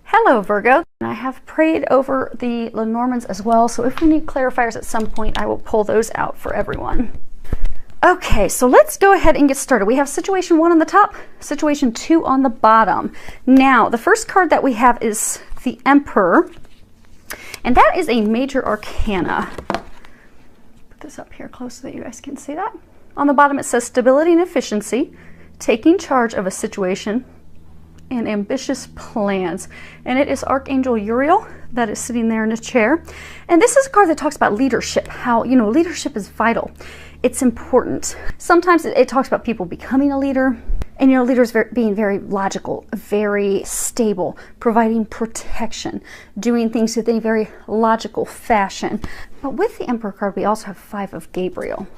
Hello Virgo, and I have prayed over the Lenormands as well, so if we need clarifiers at some point, I will pull those out for everyone. Okay, so let's go ahead and get started. We have situation 1 on the top, situation 2 on the bottom. Now, the first card that we have is the Emperor, and that is a major arcana. Put this up here close so that you guys can see that. On the bottom it says stability and efficiency, taking charge of a situation, and ambitious plans. And it is Archangel Uriel that is sitting there in a chair. And this is a card that talks about leadership, how, leadership is vital. It's important. Sometimes it talks about people becoming a leader, and leaders being very logical, very stable, providing protection, doing things with a very logical fashion. But with the Emperor card, we also have 5 of Gabriel.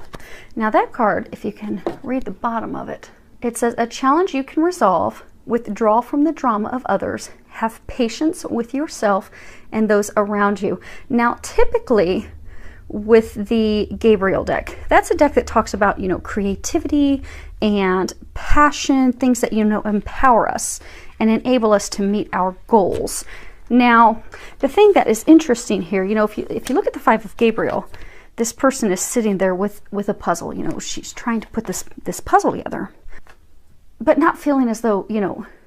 Now that card, if you can read the bottom of it, it says, a challenge you can resolve, withdraw from the drama of others, have patience with yourself and those around you. Now, typically with the Gabriel deck, that's a deck that talks about, creativity and passion, things that, empower us and enable us to meet our goals. Now, the thing that is interesting here, if you look at the 5 of Gabriel, this person is sitting there with a puzzle. She's trying to put this puzzle together, but not feeling as though,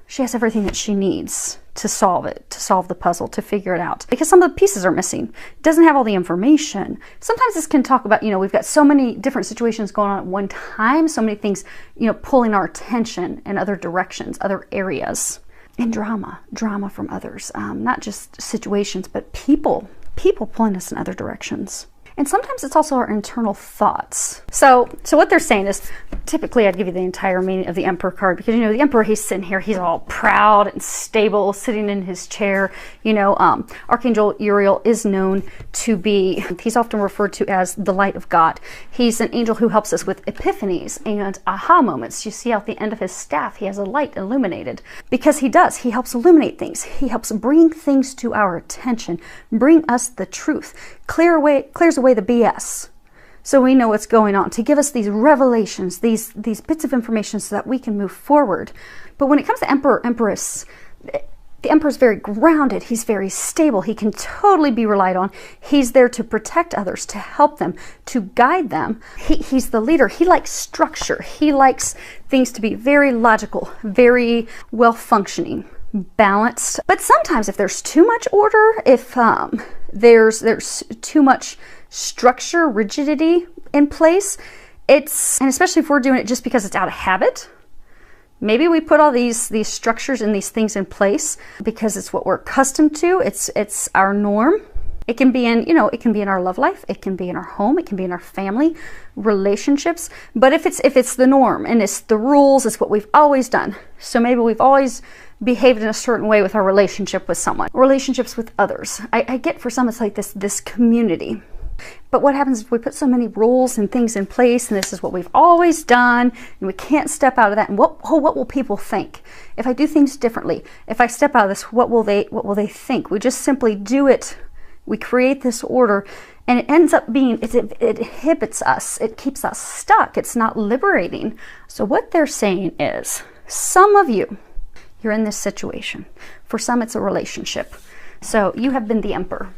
she has everything that she needs to solve it, to solve the puzzle, to figure it out. Because some of the pieces are missing. It doesn't have all the information. Sometimes this can talk about, we've got so many different situations going on at one time, so many things, pulling our attention in other directions, other areas. And drama from others. Not just situations, but people pulling us in other directions. And sometimes it's also our internal thoughts. So what they're saying is, typically I'd give you the entire meaning of the Emperor card, because the Emperor, he's sitting here, he's all proud and stable, sitting in his chair. Archangel Uriel is known to be, he's often referred to as the light of God. He's an angel who helps us with epiphanies and aha moments. You see out the end of his staff, he has a light illuminated, because he helps illuminate things. He helps bring things to our attention, bring us the truth, clears away the BS, so we know what's going on, to give us these revelations, these bits of information so that we can move forward. But when it comes to Emperor, Empress, the Emperor's very grounded, he's very stable, he can totally be relied on. He's there to protect others, to help them, to guide them. He's the leader. He likes structure. He likes things to be very logical, very well functioning, balanced. But sometimes if there's too much order, if there's too much structure, rigidity in place, and especially if we're doing it just because it's out of habit, maybe we put all these structures and these things in place because it's what we're accustomed to, it's our norm. It can be in, it can be in our love life, it can be in our home, it can be in our family, relationships. But if it's the norm and it's the rules, it's what we've always done. So maybe we've always behaved in a certain way with our relationship with someone, relationships with others. I get for some it's like this community. But what happens if we put so many rules and things in place, and this is what we've always done, and we can't step out of that? And what will people think if I do things differently? If I step out of this, what will they think? We just simply do it. We create this order, and it ends up being, it inhibits us. It keeps us stuck. It's not liberating. So what they're saying is, some of you, you're in this situation. For some, it's a relationship. So you have been the Emperor.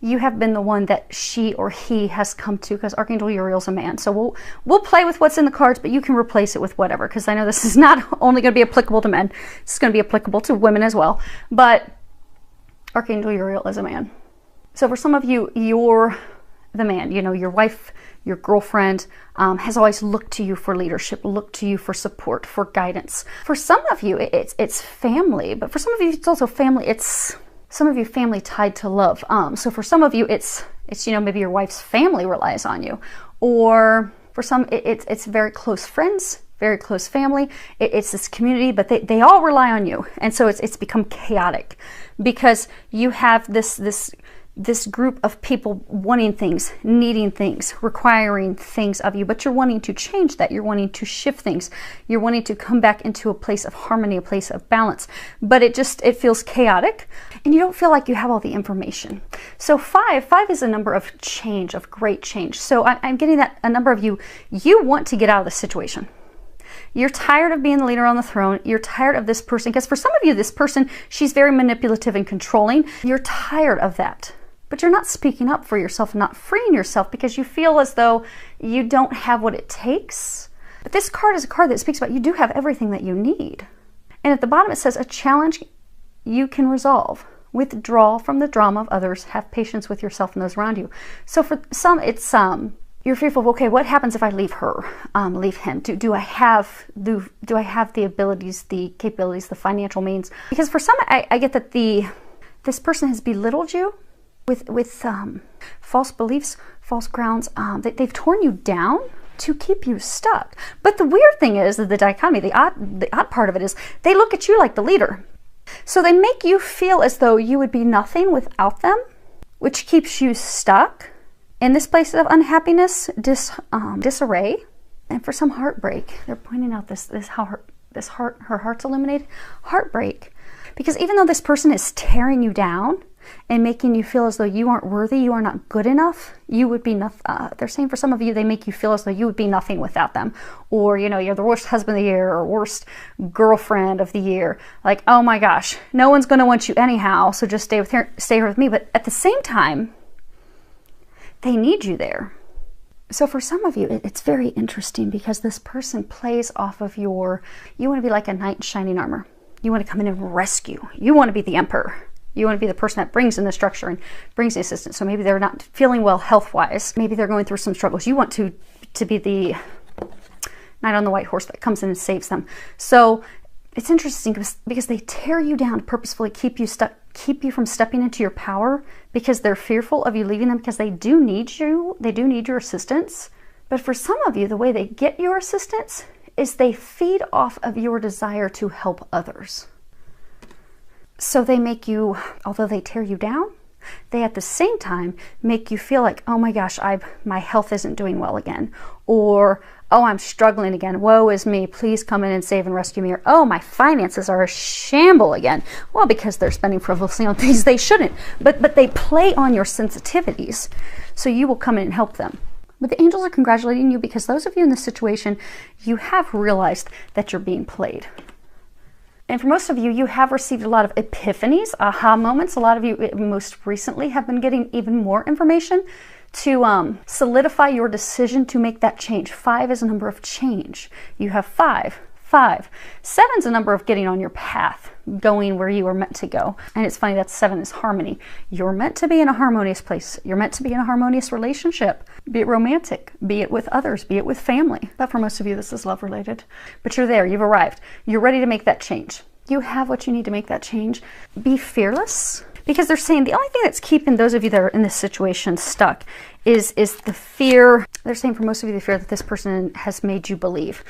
You have been the one that she or he has come to, because Archangel Uriel's a man. So we'll play with what's in the cards, but you can replace it with whatever, because I know this is not only going to be applicable to men. It's going to be applicable to women as well. But Archangel Uriel is a man. So for some of you, you're the man. Your wife, your girlfriend has always looked to you for leadership, looked to you for support, for guidance. For some of you, it's family, but for some of you, it's also family. Some of you family tied to love. So for some of you, it's maybe your wife's family relies on you, or for some, it's very close friends, very close family. It's this community, but they all rely on you, and so it's become chaotic because you have this group of people wanting things, needing things, requiring things of you, but you're wanting to change that. You're wanting to shift things. You're wanting to come back into a place of harmony, a place of balance, but it feels chaotic, and you don't feel like you have all the information. So 5 is a number of change, of great change. So I'm getting that a number of you want to get out of the situation. You're tired of being the leader on the throne. You're tired of this person, because for some of you, this person, she's very manipulative and controlling. You're tired of that. But you're not speaking up for yourself and not freeing yourself because you feel as though you don't have what it takes. But this card is a card that speaks about you do have everything that you need. And at the bottom it says, a challenge you can resolve. Withdraw from the drama of others. Have patience with yourself and those around you. So for some, it's you're fearful of, okay, what happens if I leave her, leave him? Do I have the abilities, the capabilities, the financial means? Because for some, I get that this person has belittled you with false beliefs, false grounds. They've torn you down to keep you stuck. But the weird thing is that the dichotomy, the odd part of it is they look at you like the leader. So they make you feel as though you would be nothing without them, which keeps you stuck in this place of unhappiness, disarray, and for some heartbreak. They're pointing out her heart's illuminated, heartbreak. Because even though this person is tearing you down and making you feel as though you aren't worthy, you are not good enough, you would be nothing. They're saying for some of you, they make you feel as though you would be nothing without them. Or, you're the worst husband of the year or worst girlfriend of the year. Like, oh my gosh, no one's going to want you anyhow, so just stay here with me. But at the same time, they need you there. So for some of you, it's very interesting because this person plays off of you want to be like a knight in shining armor. You want to come in and rescue. You want to be the emperor. You want to be the person that brings in the structure and brings the assistance. So maybe they're not feeling well health-wise. Maybe they're going through some struggles. You want to be the knight on the white horse that comes in and saves them. So it's interesting because they tear you down to purposefully keep you stuck, keep you from stepping into your power because they're fearful of you leaving them because they do need you. They do need your assistance. But for some of you, the way they get your assistance is they feed off of your desire to help others. So they make you, although they tear you down, they at the same time make you feel like, oh my gosh, my health isn't doing well again. Or, oh, I'm struggling again. Woe is me. Please come in and save and rescue me. Or, oh, my finances are a shamble again. Well, because they're spending frivolously on things they shouldn't. But they play on your sensitivities. So you will come in and help them. But the angels are congratulating you because those of you in this situation, you have realized that you're being played. And for most of you, you have received a lot of epiphanies, aha moments. A lot of you most recently have been getting even more information to solidify your decision to make that change. 5 is a number of change. You have 5. 7 is a number of getting on your path, going where you are meant to go. And it's funny that 7 is harmony. You're meant to be in a harmonious place. You're meant to be in a harmonious relationship, be it romantic, be it with others, be it with family. But for most of you, this is love related. But you're there, you've arrived. You're ready to make that change. You have what you need to make that change. Be fearless. Because they're saying the only thing that's keeping those of you that are in this situation stuck is the fear. They're saying for most of you, the fear that this person has made you believe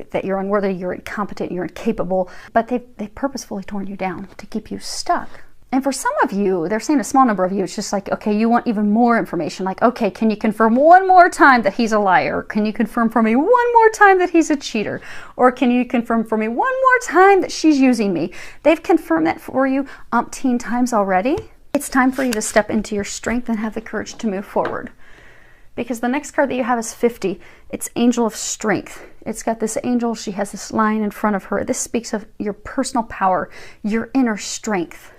that you're unworthy, you're incompetent, you're incapable, but they've purposefully torn you down to keep you stuck. And for some of you, they're saying a small number of you, it's just like, okay, you want even more information. Like, okay, can you confirm one more time that he's a liar? Can you confirm for me one more time that he's a cheater? Or can you confirm for me one more time that she's using me? They've confirmed that for you umpteen times already. It's time for you to step into your strength and have the courage to move forward. Because the next card that you have is 50. It's Angel of Strength. It's got this angel. She has this line in front of her. This speaks of your personal power, your inner strength,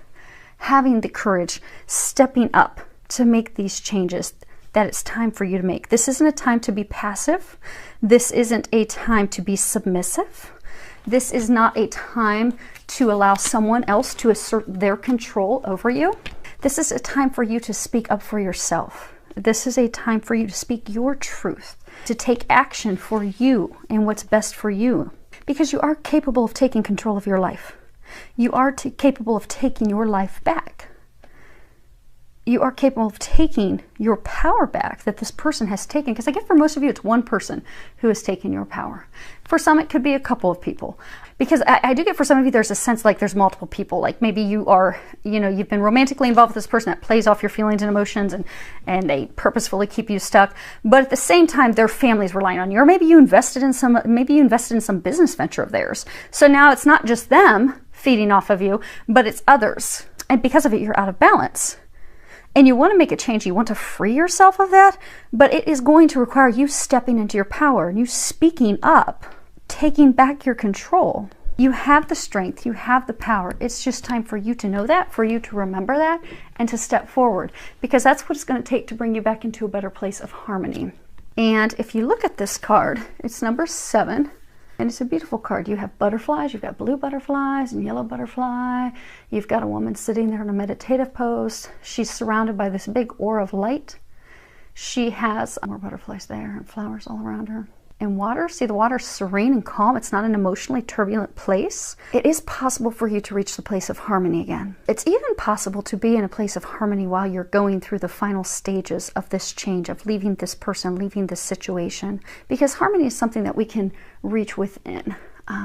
having the courage, stepping up to make these changes that it's time for you to make. This isn't a time to be passive. This isn't a time to be submissive. This is not a time to allow someone else to assert their control over you. This is a time for you to speak up for yourself. This is a time for you to speak your truth, to take action for you and what's best for you. Because you are capable of taking control of your life. You are capable of taking your life back. You are capable of taking your power back that this person has taken. Because I get for most of you, it's one person who has taken your power. For some, it could be a couple of people. Because I do get for some of you, there's a sense like there's multiple people. Like maybe you are, you've been romantically involved with this person that plays off your feelings and emotions and they purposefully keep you stuck. But at the same time, their family's relying on you. Or maybe you invested in some business venture of theirs. So now it's not just them feeding off of you, but it's others. And because of it, you're out of balance. And you want to make a change, you want to free yourself of that, but it is going to require you stepping into your power and you speaking up taking back your control. You have the strength, you have the power. It's just time for you to know that, for you to remember that, and to step forward, because that's what it's going to take to bring you back into a better place of harmony. And if you look at this card, it's number 7, and it's a beautiful card. You have butterflies, you've got blue butterflies and yellow butterfly. You've got a woman sitting there in a meditative pose. She's surrounded by this big aura of light. She has more butterflies there and flowers all around her. And water, see the water's serene and calm. It's not an emotionally turbulent place. It is possible for you to reach the place of harmony again. It's even possible to be in a place of harmony while you're going through the final stages of this change, of leaving this person, leaving this situation. Because harmony is something that we can reach within.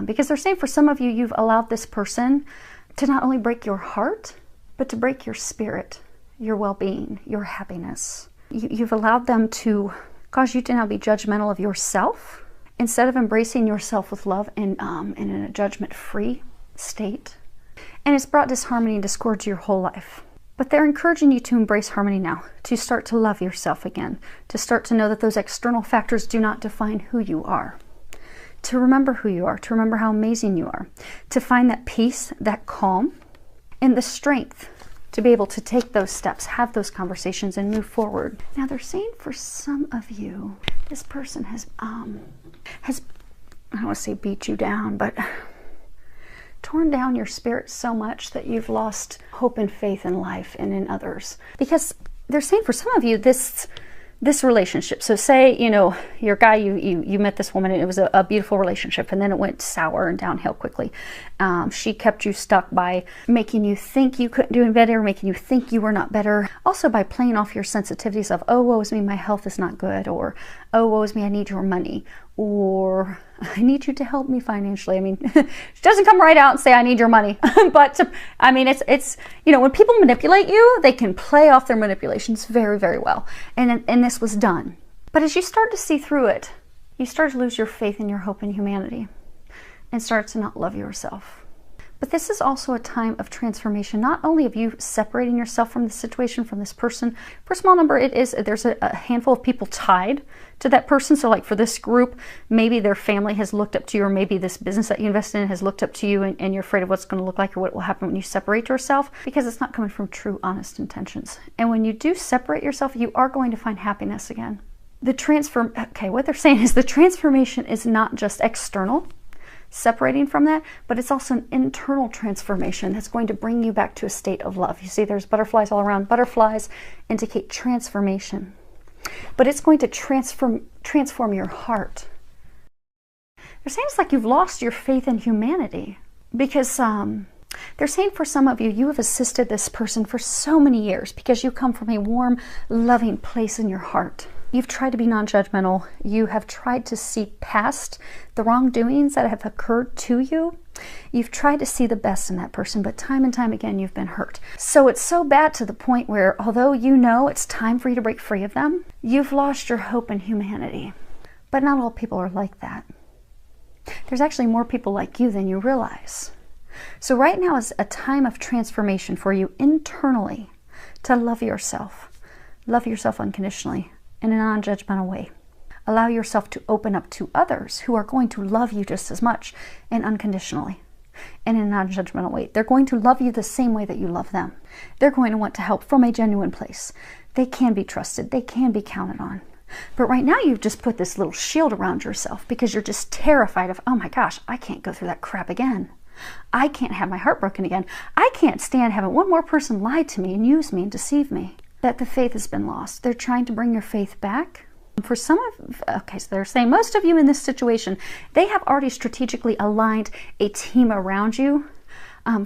Because they're saying for some of you, you've allowed this person to not only break your heart, but to break your spirit, your well-being, your happiness. You've allowed them to cause you to now be judgmental of yourself instead of embracing yourself with love and in a judgment-free state. And it's brought disharmony and discord to your whole life. But they're encouraging you to embrace harmony now, to start to love yourself again, to start to know that those external factors do not define who you are, to remember who you are, to remember how amazing you are, to find that peace, that calm, and the strength to be able to take those steps, have those conversations, and move forward. Now they're saying for some of you, this person has I don't want to say beat you down, but torn down your spirit so much that you've lost hope and faith in life and in others. Because they're saying for some of you, this relationship, so say, you know, your guy, you met this woman and it was a beautiful relationship, and then it went sour and downhill quickly. She kept you stuck by making you think you couldn't do any better, making you think you were not better. Also by playing off your sensitivities of, oh, woe is me, my health is not good, or oh, woe is me, I need your money, or I need you to help me financially. I mean, she doesn't come right out and say, I need your money. But I mean, it's, you know, when people manipulate you, they can play off their manipulations very, very well. And this was done. But as you start to see through it, you start to lose your faith and your hope in humanity and start to not love yourself. But this is also a time of transformation, not only of you separating yourself from the situation, from this person. For a small number, there's a handful of people tied to that person. So like for this group, maybe their family has looked up to you, or maybe this business that you invested in has looked up to you, and you're afraid of what's going to look like or what will happen when you separate yourself, because it's not coming from true, honest intentions. And when you do separate yourself, you are going to find happiness again. What they're saying is the transformation is not just external, separating from that, but it's also an internal transformation that's going to bring you back to a state of love. You see there's butterflies all around. Butterflies indicate transformation, but it's going to transform your heart. They're saying it's like you've lost your faith in humanity, because they're saying for some of you, you have assisted this person for so many years because you come from a warm, loving place in your heart. You've tried to be non-judgmental. You have tried to see past the wrongdoings that have occurred to you. You've tried to see the best in that person, but time and time again, you've been hurt. So it's so bad to the point where, although you know it's time for you to break free of them, you've lost your hope in humanity. But not all people are like that. There's actually more people like you than you realize. So right now is a time of transformation for you internally to love yourself unconditionally, in a non-judgmental way. Allow yourself to open up to others who are going to love you just as much and unconditionally and in a non-judgmental way. They're going to love you the same way that you love them. They're going to want to help from a genuine place. They can be trusted. They can be counted on. But right now you've just put this little shield around yourself because you're just terrified of, oh my gosh, I can't go through that crap again. I can't have my heart broken again. I can't stand having one more person lie to me and use me and deceive me. That the faith has been lost. They're trying to bring your faith back. For some of, okay, so they're saying most of you in this situation, they have already strategically aligned a team around you.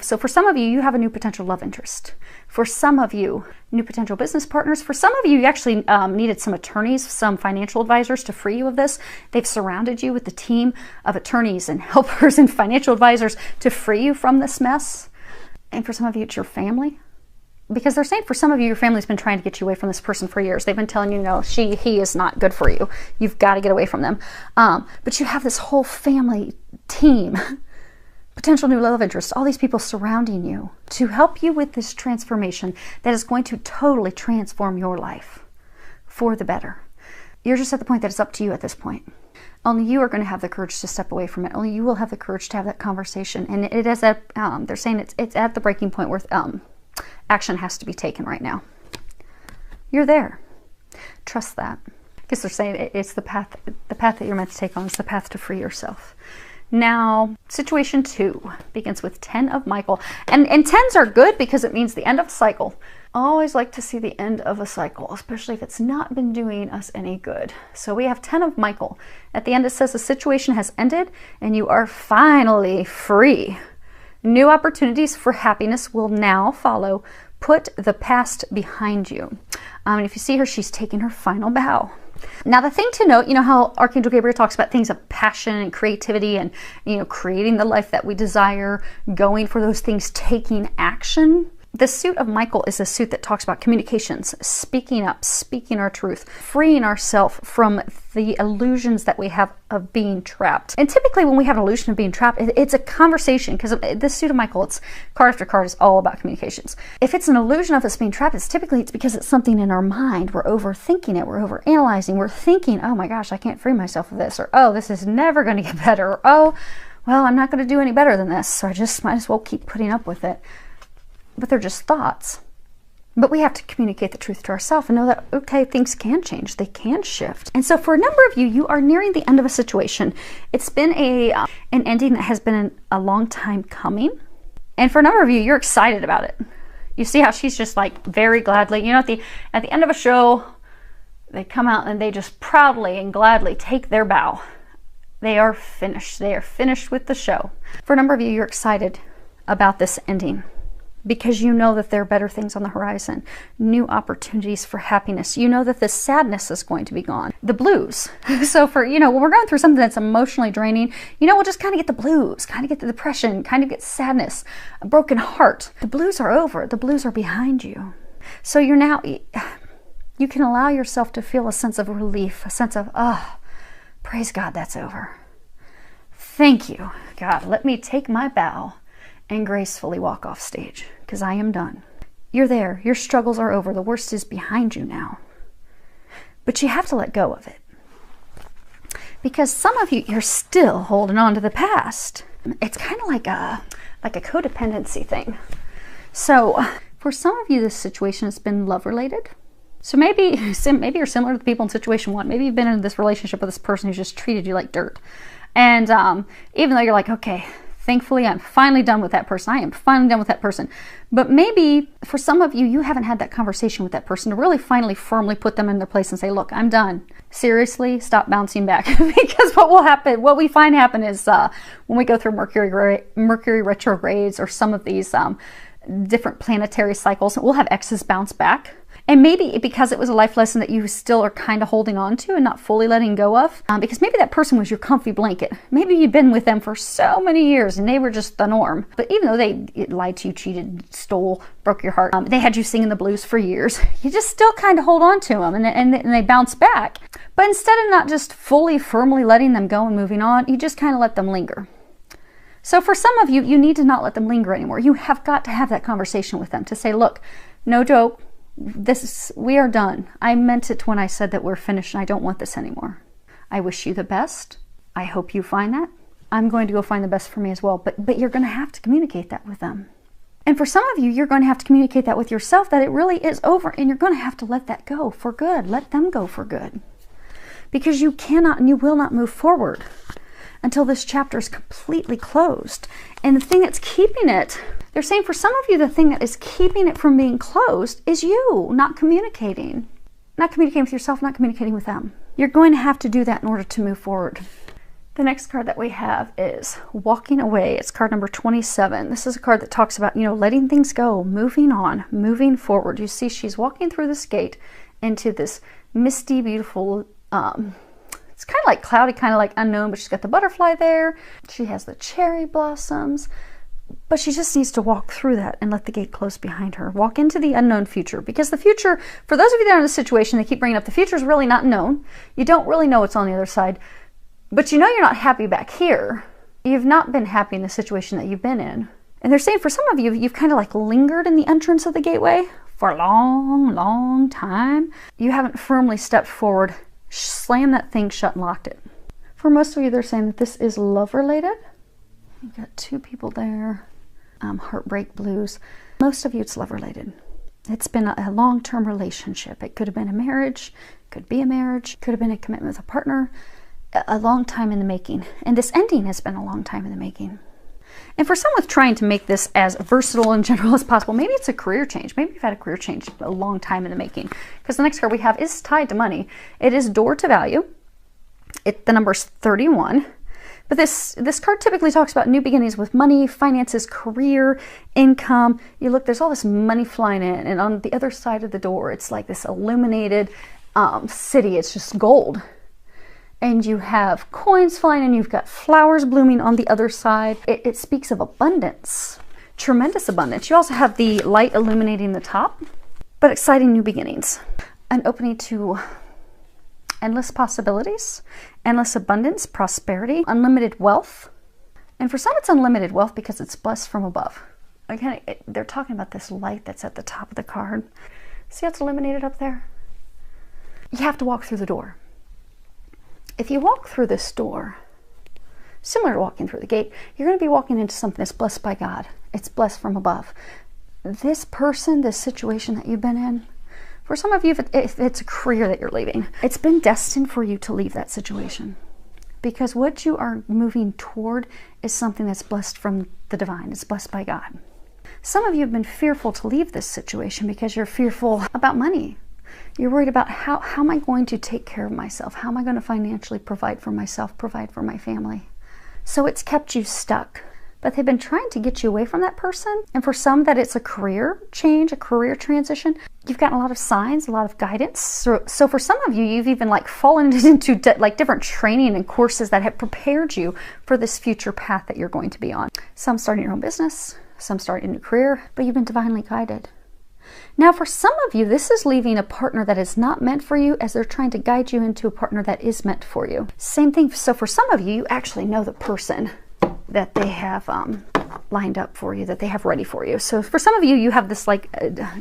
So for some of you, you have a new potential love interest. For some of you, new potential business partners. For some of you, you actually needed some attorneys, some financial advisors to free you of this. They've surrounded you with the team of attorneys and helpers and financial advisors to free you from this mess. And for some of you, it's your family. Because they're saying for some of you, your family's been trying to get you away from this person for years. They've been telling you, no, he is not good for you. You've got to get away from them. But you have this whole family team, potential new love interest, all these people surrounding you to help you with this transformation that is going to totally transform your life for the better. You're just at the point that it's up to you at this point. Only you are going to have the courage to step away from it. Only you will have the courage to have that conversation. And it is at, they're saying it's at the breaking point where action has to be taken right now. You're there. Trust that. Because they're saying it's the path that you're meant to take on. It's the path to free yourself. Now, situation 2 begins with 10 of Michael. And 10s are good because it means the end of a cycle. I always like to see the end of a cycle, especially if it's not been doing us any good. So we have 10 of Michael. At the end it says the situation has ended and you are finally free. New opportunities for happiness will now follow. Put the past behind you. And if you see her, she's taking her final bow. Now the thing to note, you know how Archangel Gabriel talks about things of passion and creativity and, you know, creating the life that we desire, going for those things, taking action. The suit of Michael is a suit that talks about communications, speaking up, speaking our truth, freeing ourselves from the illusions that we have of being trapped. And typically when we have an illusion of being trapped, it's a conversation, because this suit of Michael, it's card after card, is all about communications. If it's an illusion of us being trapped, it's because it's something in our mind. We're overthinking it, we're overanalyzing, we're thinking, oh my gosh, I can't free myself of this, or oh, this is never going to get better, or oh, well, I'm not going to do any better than this, so I just might as well keep putting up with it. But they're just thoughts. But we have to communicate the truth to ourselves and know that, okay, things can change. They can shift. And so for a number of you, you are nearing the end of a situation. It's been an ending that has been a long time coming. And for a number of you, you're excited about it. You see how she's just like very gladly, you know, at the end of a show, they come out and they just proudly and gladly take their bow. They are finished. They are finished with the show. For a number of you, you're excited about this ending, because you know that there are better things on the horizon, new opportunities for happiness. You know that the sadness is going to be gone, the blues. So for, you know, when we're going through something that's emotionally draining, you know, we'll just kind of get the blues, kind of get the depression, kind of get sadness, a broken heart. The blues are over. The blues are behind you. So you're now, you can allow yourself to feel a sense of relief, a sense of, oh, praise God, that's over. Thank you, God. Let me take my bow and gracefully walk off stage, because I am done. You're there. Your struggles are over. The worst is behind you now. But you have to let go of it. Because some of you, you're still holding on to the past. It's kind of like a codependency thing. So for some of you, this situation has been love-related. So maybe you're similar to the people in situation 1. Maybe you've been in this relationship with this person who's just treated you like dirt. And even though you're like, okay, thankfully, I'm finally done with that person. I am finally done with that person. But maybe for some of you, you haven't had that conversation with that person to really finally firmly put them in their place and say, look, I'm done. Seriously, stop bouncing back. Because what we find happen is when we go through Mercury retrogrades or some of these different planetary cycles, we'll have exes bounce back. And maybe because it was a life lesson that you still are kind of holding on to and not fully letting go of, because maybe that person was your comfy blanket. Maybe you've been with them for so many years and they were just the norm. But even though they lied to you, cheated, stole, broke your heart, they had you singing the blues for years, you just still kind of hold on to them and they bounce back. But instead of not just fully, firmly letting them go and moving on, you just kind of let them linger. So for some of you, you need to not let them linger anymore. You have got to have that conversation with them to say, look, no joke. We are done. I meant it when I said that we're finished and I don't want this anymore. I wish you the best. I hope you find that. I'm going to go find the best for me as well. But you're going to have to communicate that with them. And for some of you, you're going to have to communicate that with yourself, that it really is over, and you're going to have to let that go for good. Let them go for good. Because you cannot and you will not move forward until this chapter is completely closed. And the thing that's keeping it, they're saying for some of you, the thing that is keeping it from being closed is you not communicating. Not communicating with yourself, not communicating with them. You're going to have to do that in order to move forward. The next card that we have is Walking Away. It's card number 27. This is a card that talks about, letting things go, moving on, moving forward. You see she's walking through this gate into this misty, beautiful, it's kind of like cloudy, kind of like unknown, but she's got the butterfly there. She has the cherry blossoms. But she just needs to walk through that and let the gate close behind her. Walk into the unknown future. Because the future, for those of you that are in this situation, they keep bringing up, the future is really not known. You don't really know what's on the other side. But you know you're not happy back here. You've not been happy in the situation that you've been in. And they're saying for some of you, you've kind of like lingered in the entrance of the gateway for a long, long time. You haven't firmly stepped forward, slammed that thing shut and locked it. For most of you, they're saying that this is love related. You've got 2 people there. Heartbreak blues. Most of you, it's love related. It's been a long-term relationship. It could have been a marriage, could be a marriage, could have been a commitment with a partner, a long time in the making. And this ending has been a long time in the making. And for someone trying to make this as versatile and general as possible, maybe it's a career change. Maybe you've had a career change a long time in the making. Because the next card we have is tied to money. It is door to value. The number's 31. But this card typically talks about new beginnings with money, finances, career, income. You look, there's all this money flying in. And on the other side of the door, it's like this illuminated city. It's just gold. And you have coins flying in. You've got flowers blooming on the other side. It speaks of abundance, tremendous abundance. You also have the light illuminating the top, but exciting new beginnings. An opening to endless possibilities, endless abundance, prosperity, unlimited wealth. And for some, it's unlimited wealth because it's blessed from above. Again, they're talking about this light that's at the top of the card. See how it's illuminated up there? You have to walk through the door. If you walk through this door, similar to walking through the gate, you're going to be walking into something that's blessed by God. It's blessed from above. This person, this situation that you've been in, for some of you, if it's a career that you're leaving, it's been destined for you to leave that situation. Because what you are moving toward is something that's blessed from the divine. It's blessed by God. Some of you have been fearful to leave this situation because you're fearful about money. You're worried about how am I going to take care of myself? How am I going to financially provide for myself, provide for my family? So it's kept you stuck. But they've been trying to get you away from that person. And for some that it's a career change, a career transition, you've gotten a lot of signs, a lot of guidance. So for some of you, you've even like fallen into different training and courses that have prepared you for this future path that you're going to be on. Some starting your own business, some starting a new career, but you've been divinely guided. Now, for some of you, this is leaving a partner that is not meant for you as they're trying to guide you into a partner that is meant for you. Same thing. So for some of you, you actually know the person that they have lined up for you, that they have ready for you. So for some of you, you have this like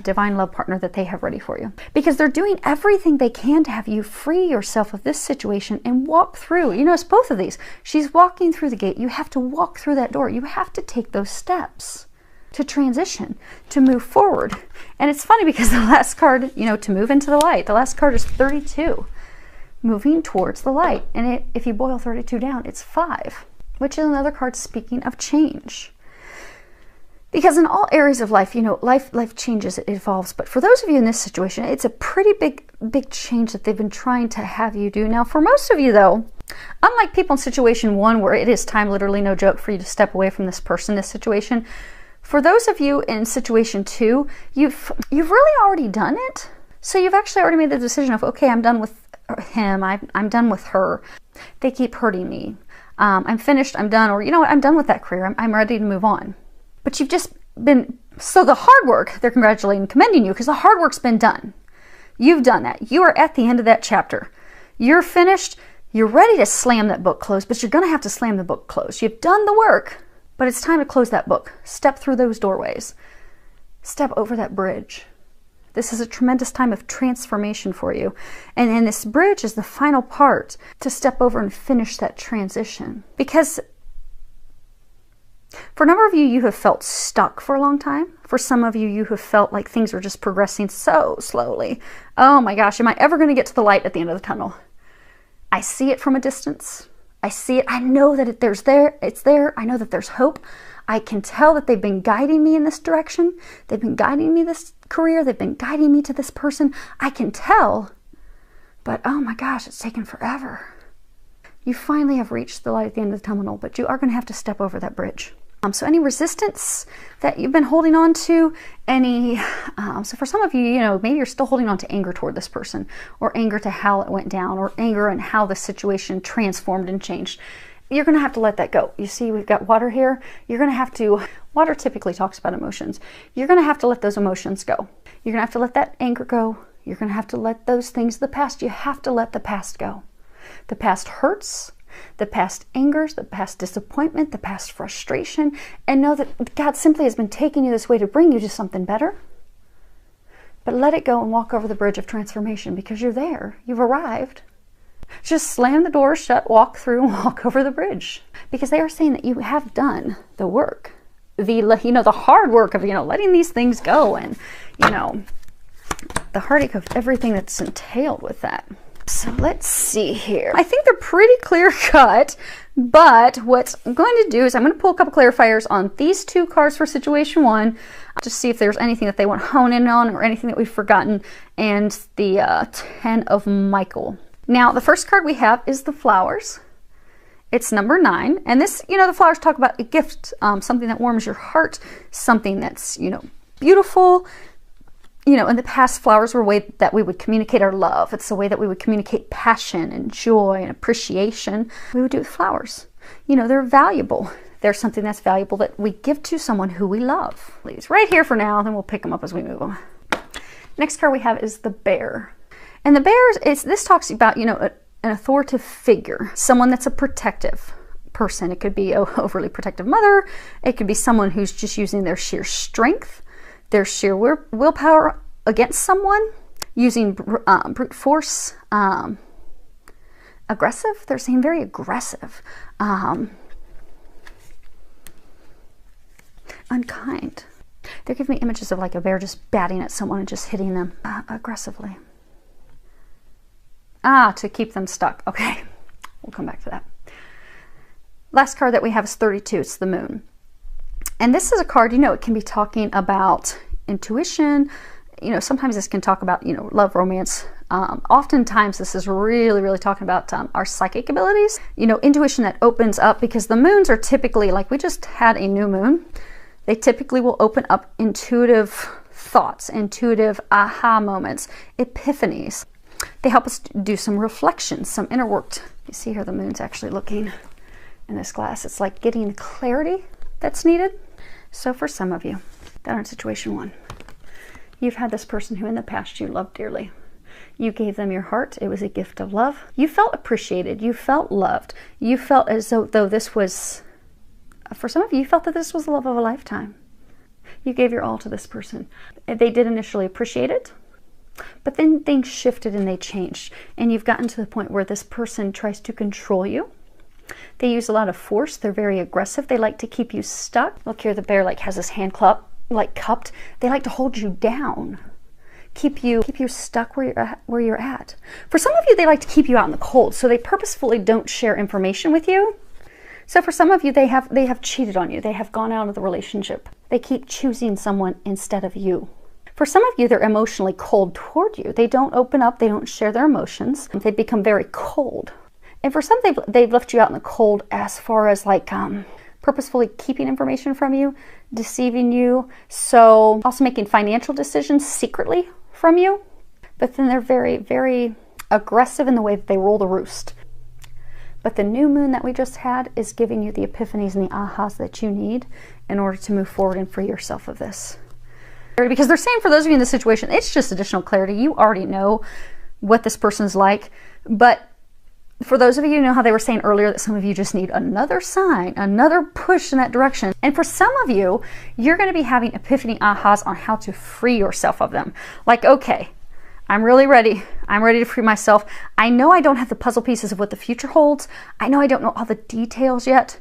divine love partner that they have ready for you because they're doing everything they can to have you free yourself of this situation and walk through. You notice both of these. She's walking through the gate. You have to walk through that door. You have to take those steps to transition, to move forward. And it's funny because the last card, you know, to move into the light, the last card is 32, moving towards the light. And if you boil 32 down, it's 5, which is another card speaking of change. Because in all areas of life, you know, life changes, it evolves. But for those of you in this situation, it's a pretty big change that they've been trying to have you do. Now, for most of you, though, unlike people in situation 1, where it is time, literally no joke, for you to step away from this person, this situation, for those of you in situation 2, you've really already done it. So you've actually already made the decision of, okay, I'm done with him, I'm done with her. They keep hurting me. I'm finished, I'm done, or you know what, I'm done with that career, I'm ready to move on. But you've just been, so the hard work, they're congratulating and commending you because the hard work's been done. You've done that. You are at the end of that chapter. You're finished, you're ready to slam that book closed, but you're going to have to slam the book closed. You've done the work. But it's time to close that book. Step through those doorways. Step over that bridge. This is a tremendous time of transformation for you. And this bridge is the final part to step over and finish that transition. Because for a number of you, you have felt stuck for a long time. For some of you, you have felt like things are just progressing so slowly. Oh my gosh, am I ever going to get to the light at the end of the tunnel? I see it from a distance. I see it. I know that it's there. I know that there's hope. I can tell that they've been guiding me in this direction. They've been guiding me this career. They've been guiding me to this person. I can tell. But oh my gosh, it's taken forever. You finally have reached the light at the end of the tunnel, but you are going to have to step over that bridge. So any resistance that you've been holding on to, so for some of you, you know, maybe you're still holding on to anger toward this person, or anger to how it went down, or anger and how the situation transformed and changed. You're going to have to let that go. You see, we've got water here. You're going to have to, water typically talks about emotions. You're going to have to let those emotions go. You're going to have to let that anger go. You're going to have to let those things of the past, you have to let the past go. The past hurts. The past angers, the past disappointment, the past frustration, and know that God simply has been taking you this way to bring you to something better. But let it go and walk over the bridge of transformation because you're there. You've arrived. Just slam the door shut, walk through, and walk over the bridge. Because they are saying that you have done the work. The hard work of, letting these things go, and, the heartache of everything that's entailed with that. So let's see here. I think they're pretty clear cut, but what I'm going to do is I'm going to pull a couple clarifiers on these two cards for situation one, just see if there's anything that they want to hone in on or anything that we've forgotten, and the 10 of Michael. Now, the first card we have is the flowers. It's number 9, and this, the flowers talk about a gift, something that warms your heart, something that's, beautiful. In the past, flowers were a way that we would communicate our love. It's a way that we would communicate passion and joy and appreciation. We would do it with flowers. They're valuable. They're something that's valuable that we give to someone who we love. Please, right here for now, then we'll pick them up as we move on. Next card we have is the bear. And the bear, this talks about, an authoritative figure, someone that's a protective person. It could be an overly protective mother. It could be someone who's just using their sheer strength, their sheer willpower against someone, using brute force, aggressive. They're saying very aggressive, unkind. They're giving me images of like a bear just batting at someone and just hitting them aggressively. To keep them stuck. Okay, we'll come back to that. Last card that we have is 32. It's the moon. And this is a card, it can be talking about intuition. Sometimes this can talk about, love, romance. Oftentimes this is really, really talking about our psychic abilities. Intuition that opens up, because the moons are typically, like we just had a new moon, they typically will open up intuitive thoughts, intuitive aha moments, epiphanies. They help us do some reflection, some inner work. You see here the moon's actually looking in this glass. It's like getting the clarity that's needed. So for some of you that are in situation one, you've had this person who in the past you loved dearly. You gave them your heart. It was a gift of love. You felt appreciated. You felt loved. You felt as though this was, for some of you, you felt that this was the love of a lifetime. You gave your all to this person. They did initially appreciate it, but then things shifted and they changed. And you've gotten to the point where this person tries to control you. They use a lot of force. They're very aggressive. They like to keep you stuck. Look here, the bear has his hand cupped. They like to hold you down. Keep you stuck where you're at. For some of you, they like to keep you out in the cold. So they purposefully don't share information with you. So for some of you, they have cheated on you. They have gone out of the relationship. They keep choosing someone instead of you. For some of you, they're emotionally cold toward you. They don't open up. They don't share their emotions. They become very cold. And for some, they've left you out in the cold as far as like purposefully keeping information from you, deceiving you. So also making financial decisions secretly from you. But then they're very, very aggressive in the way that they roll the roost. But the new moon that we just had is giving you the epiphanies and the ahas that you need in order to move forward and free yourself of this. Because they're saying for those of you in this situation, it's just additional clarity. You already know what this person's like. But for those of you who know how they were saying earlier that some of you just need another sign, another push in that direction. And for some of you, you're going to be having epiphany ahas on how to free yourself of them. Like, okay, I'm really ready. I'm ready to free myself. I know I don't have the puzzle pieces of what the future holds. I know I don't know all the details yet,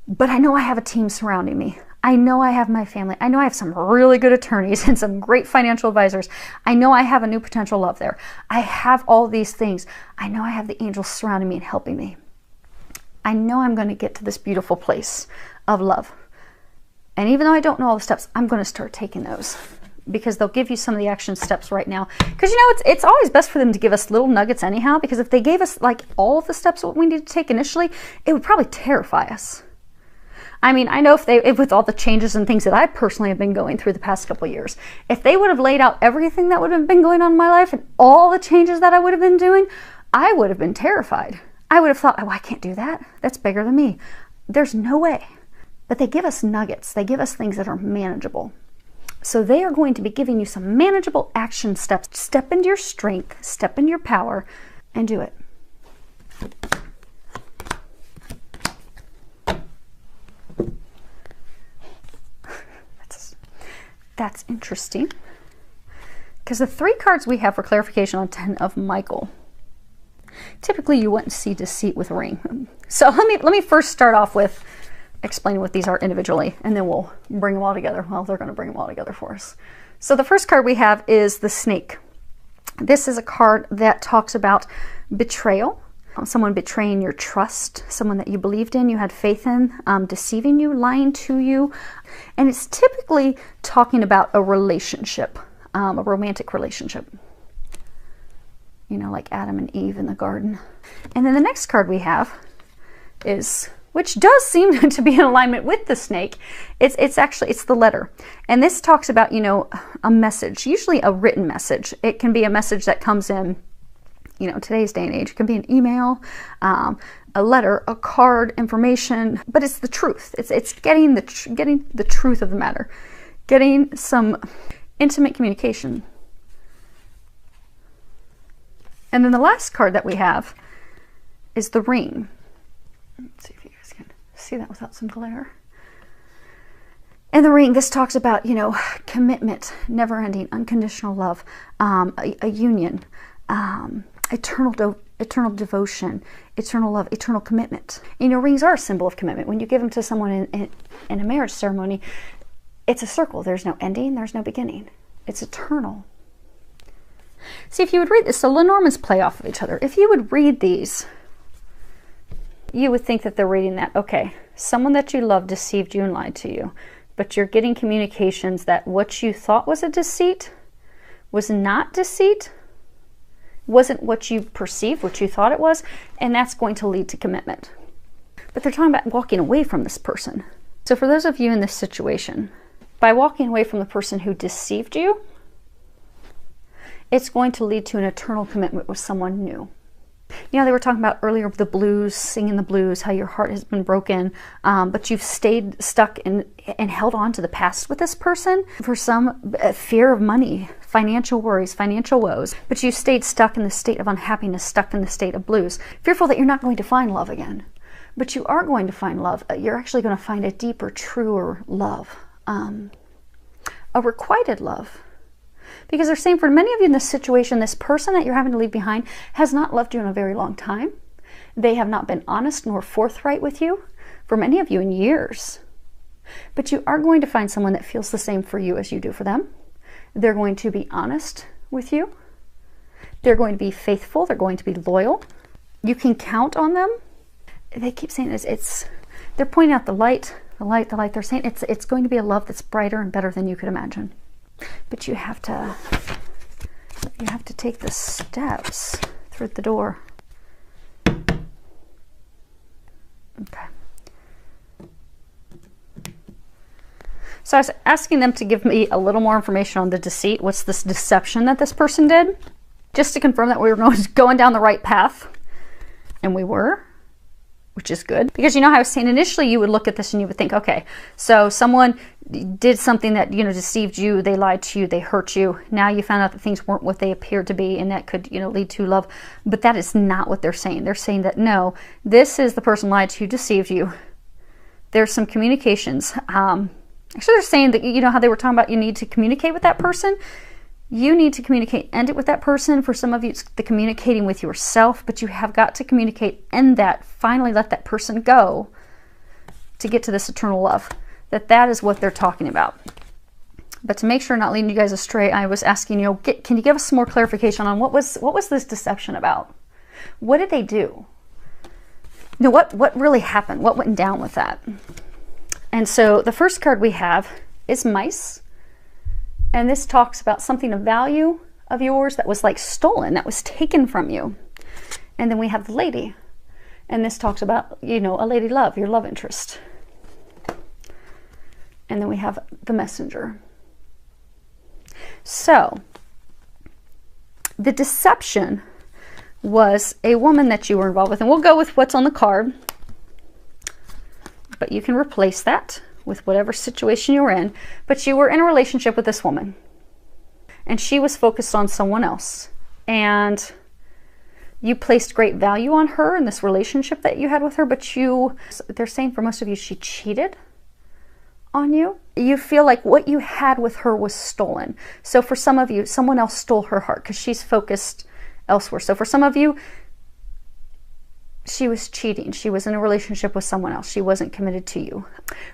but I know I have a team surrounding me. I know I have my family. I know I have some really good attorneys and some great financial advisors. I know I have a new potential love there. I have all these things. I know I have the angels surrounding me and helping me. I know I'm going to get to this beautiful place of love. And even though I don't know all the steps, I'm going to start taking those, because they'll give you some of the action steps right now. Because it's always best for them to give us little nuggets anyhow, because if they gave us like all of the steps what we need to take initially, it would probably terrify us. I mean, I know if with all the changes and things that I personally have been going through the past couple of years, if they would have laid out everything that would have been going on in my life and all the changes that I would have been doing, I would have been terrified. I would have thought, oh, I can't do that. That's bigger than me. There's no way. But they give us nuggets. They give us things that are manageable. So they are going to be giving you some manageable action steps. Step into your strength, step into your power, and do it. That's interesting, because the 3 cards we have for clarification on 10 of Michael Typically, you wouldn't see deceit with a ring. So let me first start off with explaining what these are individually, and then we'll bring them all together. Well, they're going to bring them all together for us. So the first card we have is the Snake. This is a card that talks about betrayal, someone betraying your trust, someone that you believed in, you had faith in, deceiving you, lying to you. And it's typically talking about a relationship, a romantic relationship. You know, like Adam and Eve in the garden. And then the next card we have is, which does seem to be in alignment with the Snake, it's the Letter. And this talks about, you know, a message, usually a written message. It can be a message that comes in, you know, today's day and age. It can be an email, a letter, a card, information, but it's the truth. It's getting the truth of the matter, getting some intimate communication. And then the last card that we have is the Ring. Let's see if you guys can see that without some glare. And the Ring, this talks about, you know, commitment, never-ending, unconditional love, a union, eternal devotion, eternal love, eternal commitment. You know, rings are a symbol of commitment. When you give them to someone in a marriage ceremony, it's a circle. There's no ending, there's no beginning. It's eternal. See, if you would read this, so Lenormands play off of each other. If you would read these, you would think that they're reading that, okay, someone that you love deceived you and lied to you, but you're getting communications that what you thought was a deceit was not deceit, wasn't what you perceived, what you thought it was, and that's going to lead to commitment. But they're talking about walking away from this person. So for those of you in this situation, by walking away from the person who deceived you, it's going to lead to an eternal commitment with someone new. You know, they were talking about earlier the blues, singing the blues, how your heart has been broken, but you've stayed stuck and held on to the past with this person for some fear of money, financial worries, financial woes, but you stayed stuck in the state of unhappiness, stuck in the state of blues, fearful that you're not going to find love again. But you are going to find love. You're actually going to find a deeper, truer love, a requited love. Because they're saying for many of you in this situation, this person that you're having to leave behind has not loved you in a very long time. They have not been honest nor forthright with you for many of you in years. But you are going to find someone that feels the same for you as you do for them. They're going to be honest with you. They're going to be faithful. They're going to be loyal. You can count on them. They keep saying they're pointing out the light, the light, the light. They're saying it's going to be a love that's brighter and better than you could imagine. But you have to take the steps through the door. Okay. So I was asking them to give me a little more information on the deceit. What's this deception that this person did? Just to confirm that we were going down the right path. And we were, which is good. Because you know how I was saying initially you would look at this and you would think, okay, so someone did something that, you know, deceived you, they lied to you, they hurt you. Now you found out that things weren't what they appeared to be, and that could, you know, lead to love. But that is not what they're saying. They're saying that no, this is the person lied to you, deceived you. There's some communications. Actually, they're saying that, you know how they were talking about you need to communicate with that person? You need to communicate, end it with that person. For some of you, it's the communicating with yourself, but you have got to communicate, end that, finally let that person go to get to this eternal love. That is what they're talking about. But to make sure I'm not leading you guys astray, I was asking, you know, can you give us some more clarification on what was this deception about? What did they do? You know, what really happened? What went down with that? And so the first card we have is Mice. And this talks about something of value of yours that was like stolen, that was taken from you. And then we have the Lady. And this talks about, you know, a lady love, your love interest. And then we have the Messenger. So, the deception was a woman that you were involved with. And we'll go with what's on the card. But you can replace that with whatever situation you were in. But you were in a relationship with this woman. And she was focused on someone else. And you placed great value on her in this relationship that you had with her. But they're saying for most of you, she cheated on you. You feel like what you had with her was stolen. So for some of you, someone else stole her heart because she's focused elsewhere. So for some of you, she was cheating. She was in a relationship with someone else. She wasn't committed to you.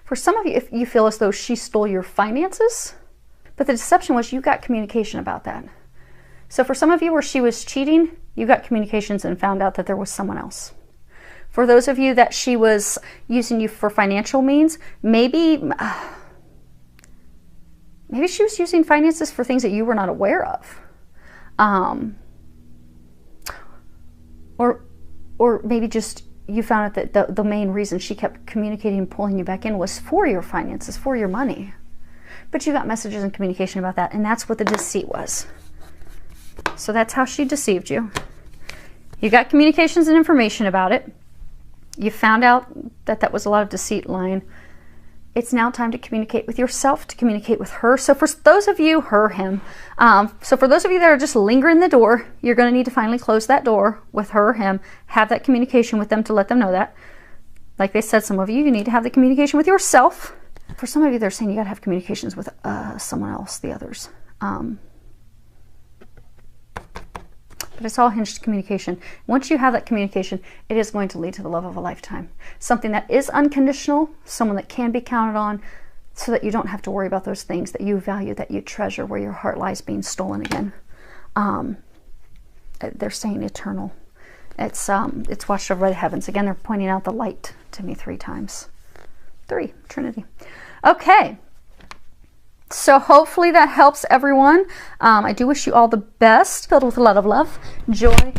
For some of you, if you feel as though she stole your finances, but the deception was you got communication about that. So for some of you where she was cheating, you got communications and found out that there was someone else. For those of you that she was using you for financial means, maybe she was using finances for things that you were not aware of. Or maybe just you found out that the main reason she kept communicating and pulling you back in was for your finances, for your money. But you got messages and communication about that, and that's what the deceit was. So that's how she deceived you. You got communications and information about it. You found out that that was a lot of deceit lying. It's now time to communicate with yourself, to communicate with her. So for those of you, her, him. So for those of you that are just lingering the door, you're going to need to finally close that door with her or him. Have that communication with them to let them know that. Like they said, some of you need to have the communication with yourself. For some of you, they're saying you got to have communications with someone else, the others. But it's all hinged communication. Once you have that communication, it is going to lead to the love of a lifetime. Something that is unconditional, someone that can be counted on, so that you don't have to worry about those things that you value, that you treasure, where your heart lies being stolen again. They're saying eternal. It's watched over by the heavens. Again, they're pointing out the light to me 3 times. 3, Trinity. Okay. So hopefully that helps everyone. I do wish you all the best, filled with a lot of love, joy,